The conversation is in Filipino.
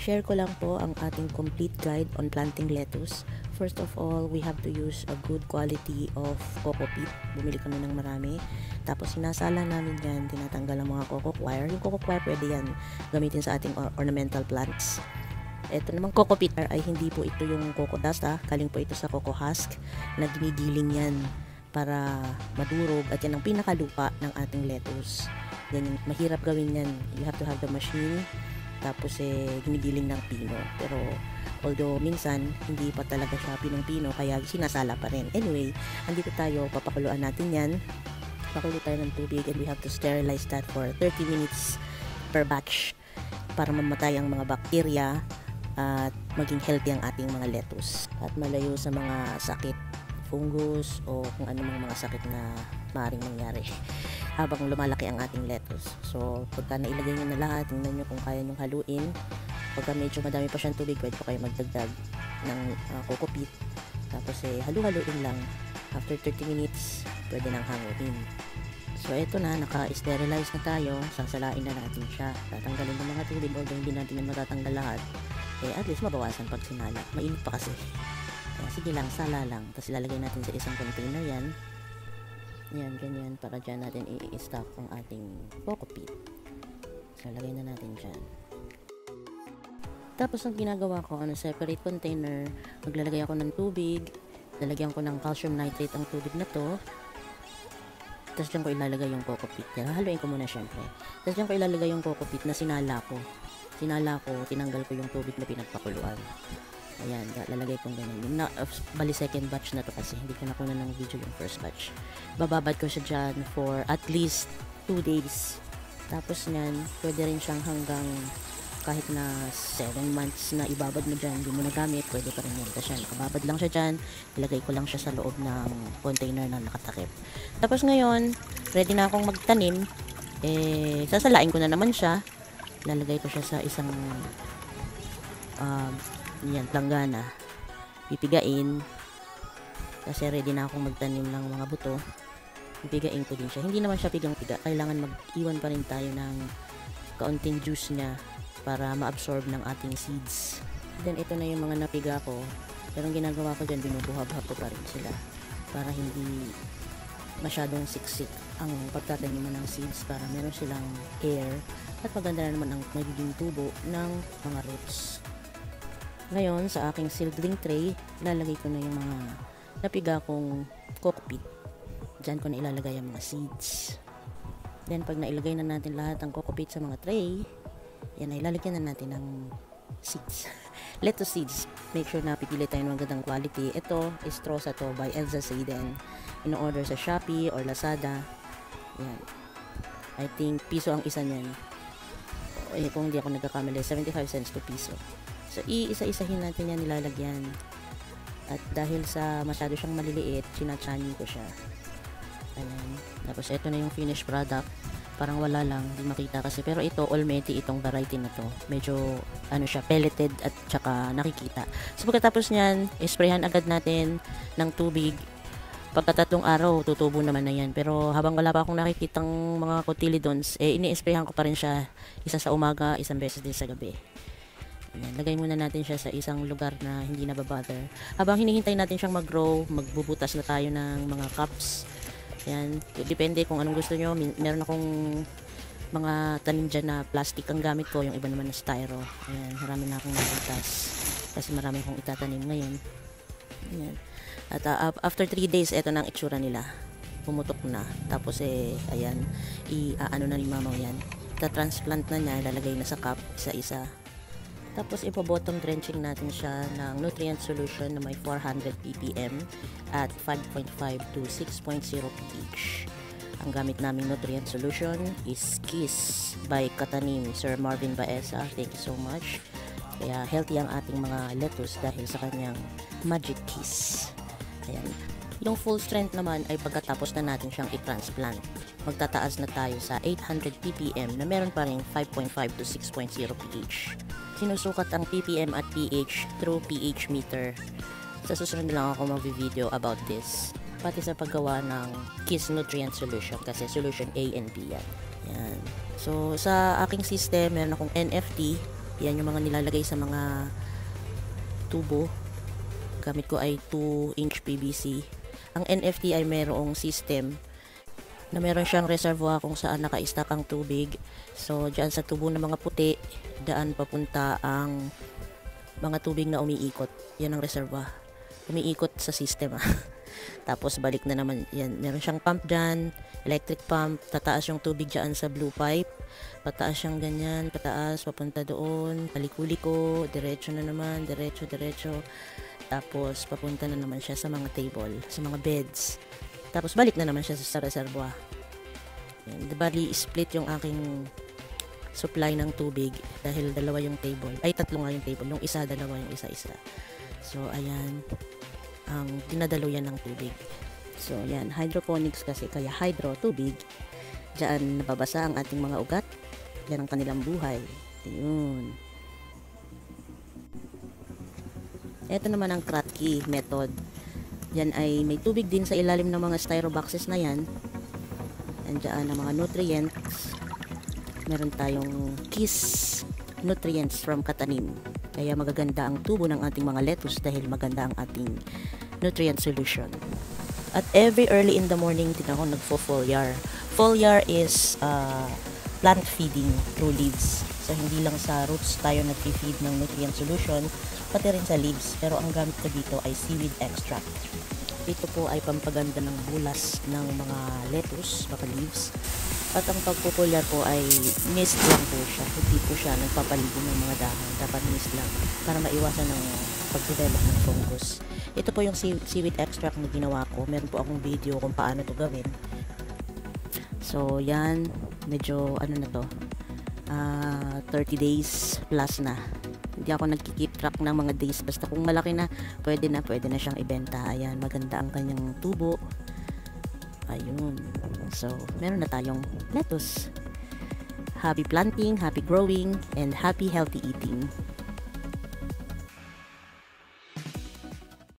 Share ko lang po ang ating complete guide on planting lettuce. First of all, we have to use a good quality of coco peat. Bumili kami ng marami. Tapos sinasala namin yan, tinatanggal ang mga coco coir. Yung coco coir pwede yan gamitin sa ating ornamental plants. Ito namang coco peat ay hindi po ito yung coco dust kaling po ito sa coco husk na ginigiling yan para madurog at yan ang pinakalupa ng ating lettuce. Yan, mahirap gawin yan. You have to have the machine. Tapos ginigiling ng pino. Pero although minsan hindi pa talaga siya pinong-pino kaya sinasala pa rin. Anyway, andito tayo, papakuluan natin yan. Pakulo tayo ng tubig and we have to sterilize that for 30 minutes per batch para mamatay ang mga bakterya at maging healthy ang ating mga lettuce at malayo sa mga sakit, fungus o kung anumang mga sakit na maaaring mangyari habang lumalaki ang ating lettuce. So pagka nailagay nyo na lahat, tingnan nyo kung kaya nyong haluin. Pagka medyo madami pa siyang tubig, pwede pa kayo magdagdag ng coco peat. Tapos halu-haluin lang. After 30 minutes, pwede nang hanguin. So ito na, naka-sterilize na tayo. Sasalain na natin siya. Tatanggalin ng mga tubig, although hindi natin na matatanggal lahat. At least mabawasan pag sinala. Mainit pa kasi. Sige lang, sala lang. Tapos ilalagay natin sa isang container yan. Yan, ganyan. Para dyan natin i-stock ang ating coco peat. So, lagay na natin dyan. Tapos, ang ginagawa ko, separate container, maglalagay ako ng tubig. Lalagyan ko ng calcium nitrate ang tubig na to. Tapos, dyan ko ilalagay yung coco peat. Haluin ko muna syempre. Tapos, dyan ko ilalagay yung coco peat na sinala ko. Tinanggal ko yung tubig na pinagpakuluan. Ayan, lalagay kong ganyan. Bali second batch na to kasi hindi ko nakuha ng video yung first batch. Bababad ko siya dyan for at least 2 days. Tapos nyan, pwede rin siyang hanggang kahit na 7 months na ibabad mo dyan, hindi mo nagamit, pwede pa rin yan. Tapos yan, kababad lang siya dyan, ilagay ko lang siya sa loob ng container na nakatakip. Tapos ngayon, ready na akong magtanim. Sasalain ko na naman siya. Lalagay ko siya sa isang yan, planggana. Pipigain. Kasi ready na akong magtanim ng mga buto. Pipigain ko din siya. Hindi naman siya pigang-piga. Kailangan mag-iwan pa rin tayo ng kaunting juice niya para ma-absorb ng ating seeds. Then ito na yung mga napiga ko. Pero ang ginagawa ko dyan, binubuhab-hab ko pa rin sila. Para hindi masyadong siksik ang pagtataniman ng seeds para meron silang air at maganda na naman ang magiging tubo ng mga roots. Ngayon, sa aking seedling tray, ilalagay ko na yung mga napiga kong coco peat. Diyan ko na ilalagay ang mga seeds. Then, pag nailagay na natin lahat ng coco peat sa mga tray, yan na, ilalagyan na natin ng seeds. Lettuce seeds. Make sure na pipili tayo ng magandang quality. Ito, Estrosa to by Elza Seiden. In-order sa Shopee or Lazada. Yan. I think, piso ang isa niyan. Kung hindi ako nagkakamali, 75 cents to piso. So, iisa-isahin natin yan nilalagyan. At dahil sa masyado siyang maliliit, sinachani ko siya. Ayan. Tapos, ito na yung finished product. Parang wala lang, hindi makita kasi. Pero ito, Olmeti, itong variety na to. Medyo, siya, pelleted at tsaka nakikita. So, pagkatapos nyan, isprayhan agad natin ng tubig. Pagkatatlong araw, tutubo naman na yan. Pero habang wala pa akong nakikitang mga cotyledons, ini-sprayhan ko pa rin siya. Isa sa umaga, isang beses din sa gabi. Ayan, lagay muna natin siya sa isang lugar na hindi nababother. Habang hinihintay natin siyang mag-grow, magbubutas na tayo ng mga cups. Ayan, depende kung anong gusto nyo. Meron akong mga tanim dyan na plastic ang gamit ko, yung iba naman na styro. Ayan, marami na akong nabutas kasi marami akong itatanim ngayon. Ayan. At after 3 days, eto na ang itsura nila. Pumutok na. Tapos ayan, ano na ni mama yan. Ta-transplant na niya, lalagay na sa cup, isa-isa. Tapos ipo-bottom drenching natin siya ng nutrient solution na may 400 ppm at 5.5 to 6.0 pH. Ang gamit naming nutrient solution is Kiss by Katanim, Sir Marvin Baeza. Thank you so much. Kaya healthy ang ating mga lettuce dahil sa kanyang Magic Kiss. Ayan. Yung full strength naman ay pagkatapos na natin siyang i-transplant. Magtataas na tayo sa 800 ppm na meron pa rin 5.5 to 6.0 pH. Sinusukat ang ppm at pH through pH meter. Sa susunod na lang ako mag-video about this. Pati sa paggawa ng Kiss Nutrient Solution kasi solution A and B yan. Yan. So, sa aking system, meron akong NFT Yan yung mga nilalagay sa mga tubo. Gamit ko ay 2-inch PVC. Ang NFT ay mayroong system na meron siyang reservoir kung saan naka-stack ang tubig. So, dyan sa tubo ng mga puti, daan papunta ang mga tubig na umiikot. Yan ang reservoir. Umiikot sa system. Tapos, balik na naman. Yan. Meron siyang pump dyan, electric pump. Tataas yung tubig dyan sa blue pipe. Pataas siyang ganyan, pataas, papunta doon. Paliko-liko, diretso na naman, diretso. Tapos, papunta na naman siya sa mga table, sa mga beds. Tapos, balik na naman siya sa reservoir. Yan. Bali, split yung aking supply ng tubig dahil dalawa yung table. Ay, tatlo nga yung table. Yung isa, dalawa, yung isa. So, ayan. Ang dinadalo yan ng tubig. So, yan. Hydroponics kasi, kaya hydro, tubig. Diyan nababasa ang ating mga ugat. Yan ang kanilang buhay. Ayun. Ito naman ang Kratky method. Yan ay may tubig din sa ilalim ng mga styro boxes na yan. Andiyan ang mga nutrients. Meron tayong Kiss nutrients from Katanim. Kaya magaganda ang tubo ng ating mga lettuce dahil maganda ang ating nutrient solution. At every early in the morning din ako nagfo-foliar. Foliar is plant feeding through leaves. So hindi lang sa roots tayo nag-feed ng nutrient solution, pati rin sa leaves. Pero ang gamit ko dito ay seaweed extract. Ito po ay pampaganda ng bulas ng mga lettuce, mga leaves. At ang pagpupulya po ay mist lang po siya. Hindi po siya nagpapaligo ng mga dahon. Dapat mist lang para maiwasan ng pag-develop ng fungus. Ito po yung seaweed extract na ginawa ko. Meron po akong video kung paano ito gawin. So, yan. Medyo, ano na to, 30 days plus na. Hindi ako nagki-keep track ng mga days. Basta kung malaki na, pwede na siyang ibenta. Ayan, maganda ang kanyang tubo. Ayun. So, meron na tayong lettuce. Happy planting, happy growing, and happy healthy eating.